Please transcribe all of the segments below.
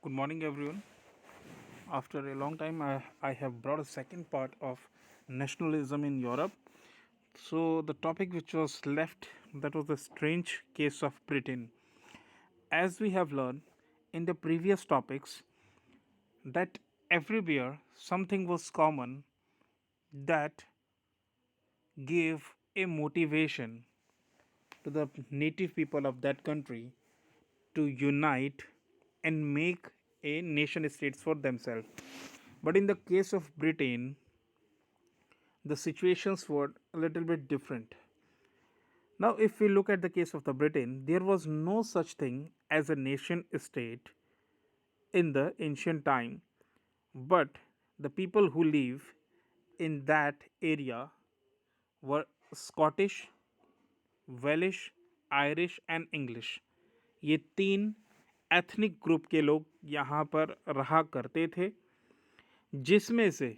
Good morning, everyone. After a long time, I have brought a second part of nationalism in Europe. So, the topic which was left, that was the strange case of Britain. As we have learned in the previous topics, that everywhere something was common that gave a motivation to the native people of that country to unite and make a nation states for themselves. But in the case of Britain, the situations were a little bit different. Now, if we look at the case of the Britain, there was no such thing as a nation state in the ancient time, but the people who live in that area were Scottish, Welsh, Irish and English, ये तीन ethnic group के लोग यहाँ पर रहा करते थे, जिसमें से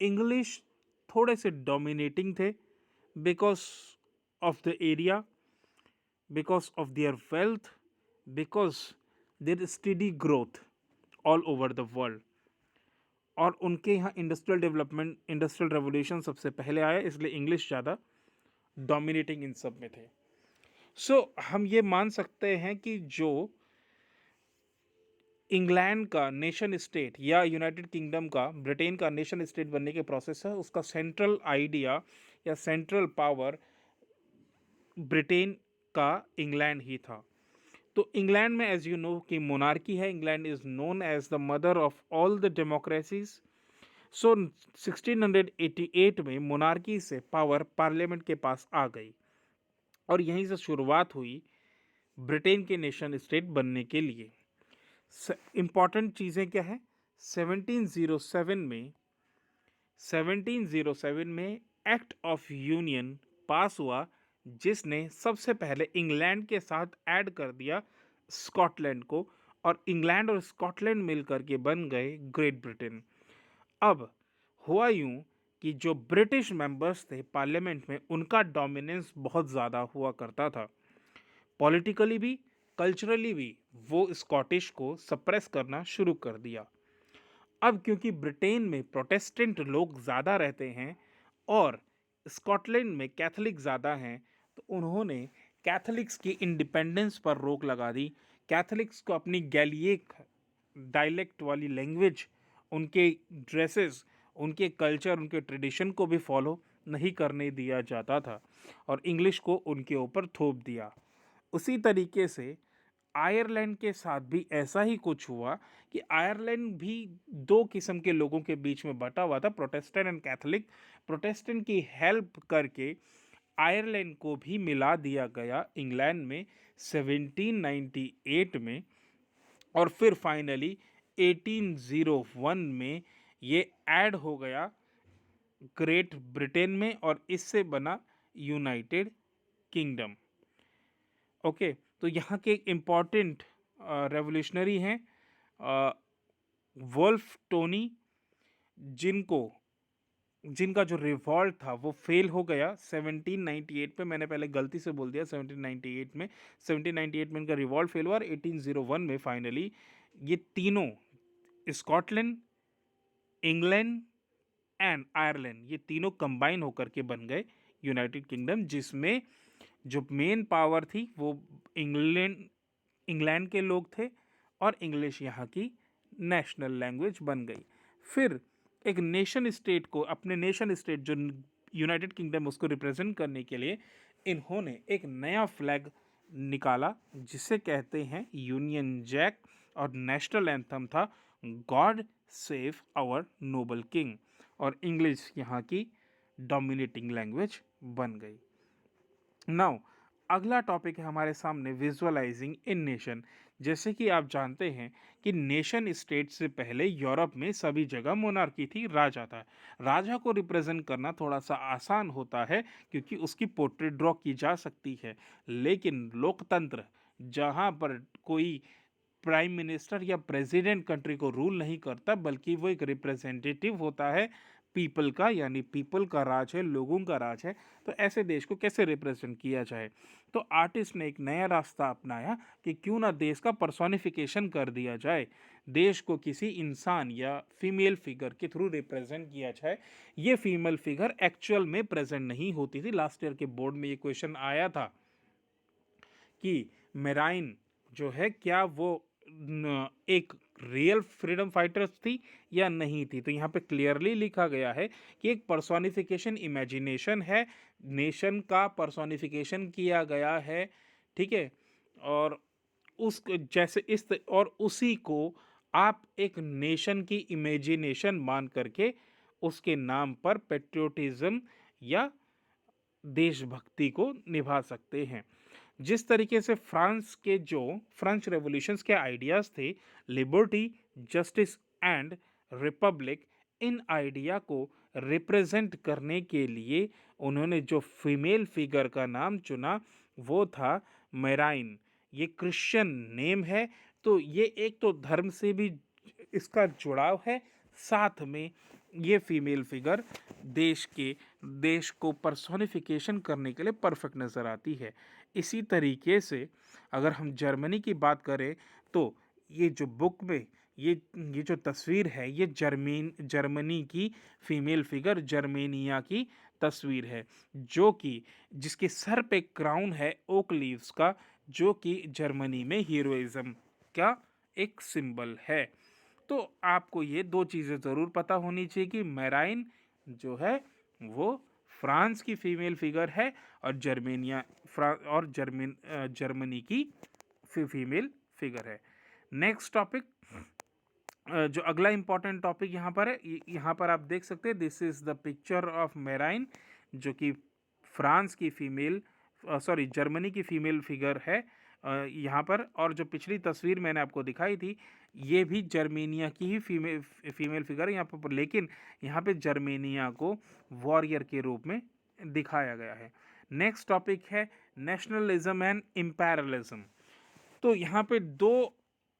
इंग्लिश थोड़े से डोमिनेटिंग थे because of the area, because of their wealth, because there study growth all over the world. और उनके यहाँ इंडस्ट्रियल डेवलपमेंट, इंडस्ट्रियल रेवोल्यूशन सबसे पहले आया, इसलिए इंग्लिश ज़्यादा डोमिनेटिंग इन सब में थे। सो हम ये मान सकते हैं कि जो इंग्लैंड का नेशन स्टेट या यूनाइटेड किंगडम का ब्रिटेन का नेशन स्टेट बनने के प्रोसेस है, उसका सेंट्रल आइडिया या सेंट्रल पावर ब्रिटेन का इंग्लैंड ही था। तो इंग्लैंड में एज यू नो कि मोनार्की है, England is known as the mother of all the democracies. So 1688 में मोनार्की से पावर पार्लियामेंट के पास आ गई और यहीं से शुरुआत हुई ब्रिटेन के नेशन स्टेट बनने के लिए। इम्पॉर्टेंट चीज़ें क्या है, 1707 में एक्ट ऑफ यूनियन पास हुआ, जिसने सबसे पहले इंग्लैंड के साथ ऐड कर दिया स्कॉटलैंड को, और इंग्लैंड और स्कॉटलैंड मिलकर के बन गए ग्रेट ब्रिटेन। अब हुआ यूं कि जो ब्रिटिश मेंबर्स थे पार्लियामेंट में, उनका डोमिनेंस बहुत ज़्यादा हुआ करता था, पॉलिटिकली भी कल्चरली भी वो स्कॉटिश को सप्रेस करना शुरू कर दिया। अब क्योंकि ब्रिटेन में प्रोटेस्टेंट लोग ज़्यादा रहते हैं और स्कॉटलैंड में कैथलिक ज़्यादा हैं, तो उन्होंने कैथलिक्स की इंडिपेंडेंस पर रोक लगा दी। कैथलिक्स को अपनी गैलियक डायलेक्ट वाली लैंग्वेज, उनके ड्रेसेस, उनके कल्चर, उनके ट्रेडिशन को भी फॉलो नहीं करने दिया जाता था और इंग्लिश को उनके ऊपर थोप दिया। उसी तरीके से आयरलैंड के साथ भी ऐसा ही कुछ हुआ कि आयरलैंड भी दो किस्म के लोगों के बीच में बटा हुआ था, प्रोटेस्टेंट एंड कैथलिक। प्रोटेस्टेंट की हेल्प करके आयरलैंड को भी मिला दिया गया इंग्लैंड में 1798 में, और फिर फाइनली 1801 में ये ऐड हो गया ग्रेट ब्रिटेन में और इससे बना यूनाइटेड किंगडम। ओके, तो यहाँ के एक इम्पॉर्टेंट रेवोल्यूशनरी हैं वुल्फ टोनी, जिनका जो रिवॉल्ट था वो फेल हो गया 1798 में। मैंने पहले गलती से बोल दिया 1798 में। 1798 में इनका रिवॉल्ट फेल हुआ और 1801 में फाइनली ये तीनों, स्कॉटलैंड, इंग्लैंड एंड आयरलैंड, ये तीनों कंबाइन होकर के बन गए यूनाइटेड किंगडम, जिसमें जो मेन पावर थी वो इंग्लैंड के लोग थे और इंग्लिश यहाँ की नेशनल लैंग्वेज बन गई। फिर एक नेशन स्टेट को, अपने नेशन स्टेट जो यूनाइटेड किंगडम, उसको रिप्रेजेंट करने के लिए इन्होंने एक नया फ्लैग निकाला जिसे कहते हैं यूनियन जैक, और नेशनल एंथम था God save our noble king, और इंग्लिश यहाँ की डोमिनेटिंग लैंग्वेज बन गई। नाउ अगला टॉपिक है हमारे सामने विजुअलाइजिंग इन नेशन। जैसे कि आप जानते हैं कि नेशन स्टेट से पहले यूरोप में सभी जगह मोनार्की थी, राजा था। राजा को रिप्रेजेंट करना थोड़ा सा आसान होता है क्योंकि उसकी पोर्ट्रेट ड्रॉ की जा सकती है, लेकिन लोकतंत्र जहाँ पर कोई प्राइम मिनिस्टर या प्रेसिडेंट कंट्री को रूल नहीं करता, बल्कि वो एक रिप्रेजेंटेटिव होता है पीपल का, यानी पीपल का राज है, लोगों का राज है, तो ऐसे देश को कैसे रिप्रेजेंट किया जाए। तो आर्टिस्ट ने एक नया रास्ता अपनाया कि क्यों ना देश का पर्सोनिफिकेशन कर दिया जाए, देश को किसी इंसान या फीमेल फिगर के थ्रू रिप्रेजेंट किया जाए। ये फीमेल फिगर एक्चुअल में प्रेजेंट नहीं होती थी। लास्ट ईयर के बोर्ड में ये क्वेश्चन आया था कि मेराइन जो है क्या वो एक रियल फ्रीडम फाइटर थी या नहीं थी। तो यहाँ पे क्लियरली लिखा गया है कि एक पर्सोनिफिकेशन इमेजिनेशन है, नेशन का पर्सोनिफिकेशन किया गया है, ठीक है। और उस जैसे इस और उसी को आप एक नेशन की इमेजिनेशन मान करके उसके नाम पर पेट्रियोटिज्म या देशभक्ति को निभा सकते हैं। जिस तरीके से फ्रांस के जो फ्रेंच रेवोल्यूशंस के आइडियाज़ थे, liberty, justice and Republic, in idea को रिप्रेजेंट करने के लिए उन्होंने जो फीमेल फिगर का नाम चुना वो था मेराइन। ये क्रिश्चियन नेम है, तो ये एक तो धर्म से भी इसका जुड़ाव है, साथ में ये फीमेल फिगर देश को पर्सोनिफिकेशन करने के लिए परफेक्ट नज़र आती है। इसी तरीके से अगर हम जर्मनी की बात करें तो ये जो बुक में ये जो तस्वीर है ये जर्मनी की फीमेल फिगर जर्मेनिया की तस्वीर है, जो कि जिसके सर पे क्राउन है ओक लीव्स का, जो कि जर्मनी में हीरोइज्म का एक सिंबल है। तो आपको ये दो चीज़ें ज़रूर पता होनी चाहिए कि मेराइन जो है वो फ्रांस की फीमेल फिगर है और जर्मनी की फीमेल फिगर है। नेक्स्ट टॉपिक, जो अगला इंपॉर्टेंट टॉपिक यहाँ पर है, यहाँ पर आप देख सकते हैं this is the picture of marine, जो कि फ्रांस की फीमेल जर्मनी की फीमेल फिगर है यहाँ पर। और जो पिछली तस्वीर मैंने आपको दिखाई थी ये भी जर्मेनिया की ही फीमेल फिगर है यहाँ पर, लेकिन यहाँ पे जर्मेनिया को वॉरियर के रूप में दिखाया गया है। नेक्स्ट टॉपिक है नेशनलिज्म एंड इम्पेरियलिज्म। तो यहाँ पे दो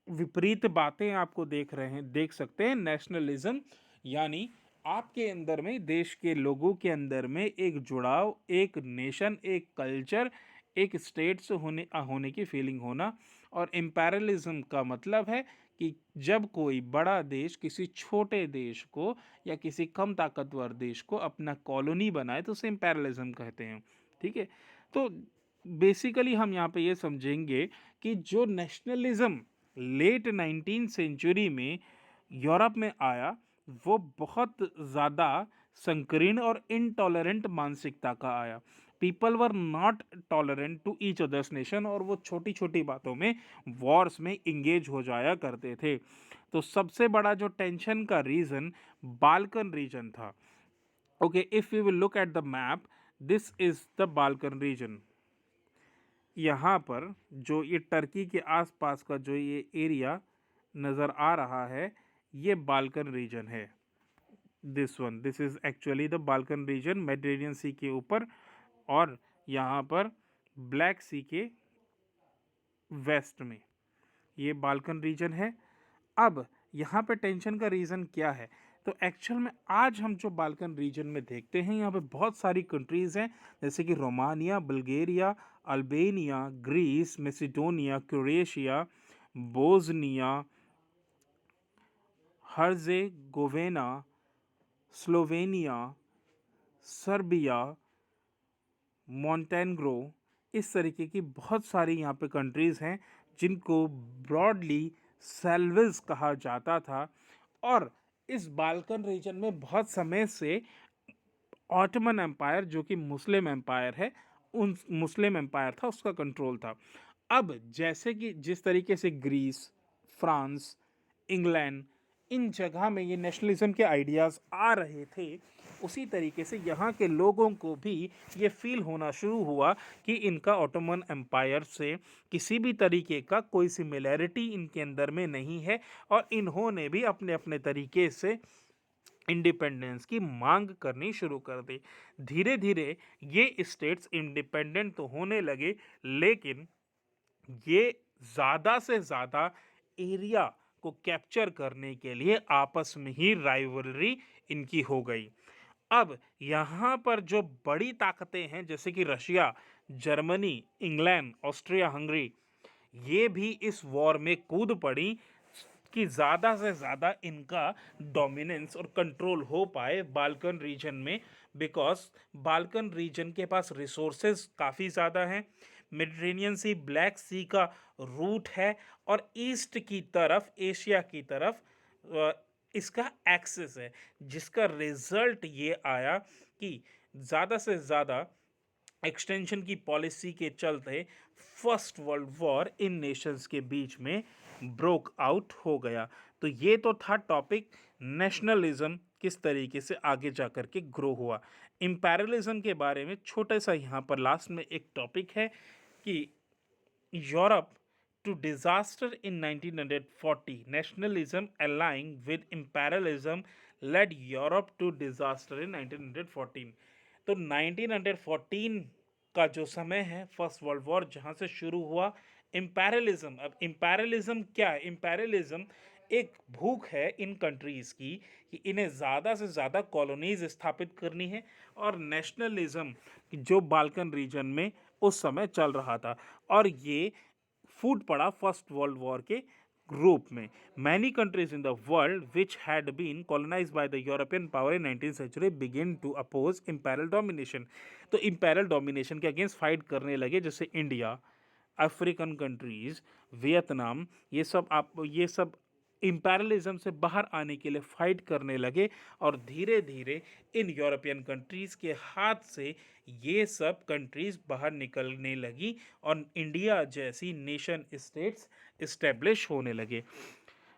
विपरीत बातें आपको देख सकते हैं। नेशनलिज्म यानी आपके अंदर में, देश के लोगों के अंदर में एक जुड़ाव, एक नेशन, एक कल्चर, एक स्टेट से होने की फीलिंग होना। और इम्पेरियलिज्म का मतलब है कि जब कोई बड़ा देश किसी छोटे देश को या किसी कम ताकतवर देश को अपना कॉलोनी बनाए तो उसे इम्पेरियलिज्म कहते हैं, ठीक है। तो बेसिकली हम यहाँ पे ये समझेंगे कि जो नेशनलिज्म लेट 19 सेंचुरी में यूरोप में आया वो बहुत ज़्यादा संकीर्ण और इनटॉलरेंट मानसिकता का आया। People were not tolerant to each others nation, और वो छोटी छोटी बातों में वॉर्स में इंगेज हो जाया करते थे। तो सबसे बड़ा जो टेंशन का रीज़न बाल्कन रीजन था। Okay, if we will look at the map, this is the Balkan region. यहाँ पर जो ये टर्की के आसपास का जो ये एरिया नज़र आ रहा है ये बाल्कन रीजन है। This is actually the Balkan region, Mediterranean sea के ऊपर, और यहाँ पर ब्लैक सी के वेस्ट में ये बाल्कन रीजन है। अब यहाँ पे टेंशन का रीज़न क्या है, तो एक्चुअल में आज हम जो बाल्कन रीजन में देखते हैं यहाँ पे बहुत सारी कंट्रीज़ हैं, जैसे कि Romania, Bulgaria, Albania, Greece, Macedonia, Croatia, Bosnia, Herzegovina, Slovenia, Serbia, Montenegro. इस तरीके की बहुत सारी यहाँ पे कंट्रीज़ हैं जिनको ब्रॉडली सेल्विस कहा जाता था। और इस बाल्कन रीजन में बहुत समय से ऑटोमन एम्पायर, जो कि मुस्लिम एम्पायर है, उन मुस्लिम एम्पायर था, उसका कंट्रोल था। अब जैसे कि जिस तरीके से ग्रीस, फ्रांस, इंग्लैंड, इन जगह में ये नेशनलिज्म के आइडियाज़ आ रहे थे, उसी तरीके से यहाँ के लोगों को भी ये फील होना शुरू हुआ कि इनका ऑटोमन एम्पायर से किसी भी तरीके का कोई सिमिलैरिटी इनके अंदर में नहीं है, और इन्होंने भी अपने अपने तरीके से इंडिपेंडेंस की मांग करनी शुरू कर दी। धीरे धीरे ये स्टेट्स इंडिपेंडेंट तो होने लगे, लेकिन ये ज़्यादा से ज़्यादा एरिया को कैप्चर करने के लिए आपस में ही राइवलरी इनकी हो गई। अब यहाँ पर जो बड़ी ताकतें हैं जैसे कि Russia, Germany, England, Austria Hungary, ये भी इस वॉर में कूद पड़ी कि ज़्यादा से ज़्यादा इनका डोमिनेंस और कंट्रोल हो पाए बाल्कन रीजन में, बिकॉज बाल्कन रीजन के पास रिसोर्सेज काफ़ी ज़्यादा हैं, मेडिटेरेनियन सी, ब्लैक सी का रूट है, और ईस्ट की तरफ, एशिया की तरफ इसका एक्सेस है, जिसका रिजल्ट ये आया कि ज़्यादा से ज़्यादा एक्सटेंशन की पॉलिसी के चलते first world war in Nations के बीच में ब्रोक आउट हो गया। तो ये तो था टॉपिक, नेशनलिज्म किस तरीके से आगे जा कर के ग्रो हुआ। इम्पेरियलिज्म के बारे में छोटा सा यहाँ पर लास्ट में एक टॉपिक है कि Europe to disaster in 1940, nationalism allying with imperialism led Europe to disaster in 1914। तो 1914 का जो समय है फर्स्ट वर्ल्ड वॉर जहाँ से शुरू हुआ, इम्पेरियलिज्म। अब इम्पेरियलिज्म क्या है? इम्पेरियलिज्म एक भूख है इन कंट्रीज़ की कि इन्हें ज़्यादा से ज़्यादा कॉलोनीज स्थापित करनी है, और नेशनलिज्म जो बाल्कन रीजन में उस समय चल रहा था, और ये फूट पड़ा फर्स्ट वर्ल्ड वॉर के रूप में। Many countries in the world which had been colonise by the European power in 19th century begin to oppose imperial domination. तो इम्पेरियल डोमिनेशन के अगेंस्ट फाइट करने लगे, जैसे इंडिया, अफ्रीकन कंट्रीज, वियतनाम, ये सब इम्पेरियलिज्म से बाहर आने के लिए फाइट करने लगे, और धीरे धीरे इन यूरोपियन कंट्रीज़ के हाथ से ये सब कंट्रीज़ बाहर निकलने लगी, और इंडिया जैसी नेशन स्टेट्स इस्टेब्लिश होने लगे।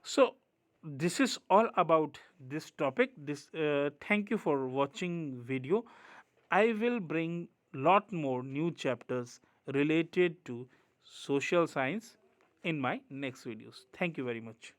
सो this is all about this topic. Thank you for watching video. I will bring lot more new chapters related to social science in my next videos. Thank you very much.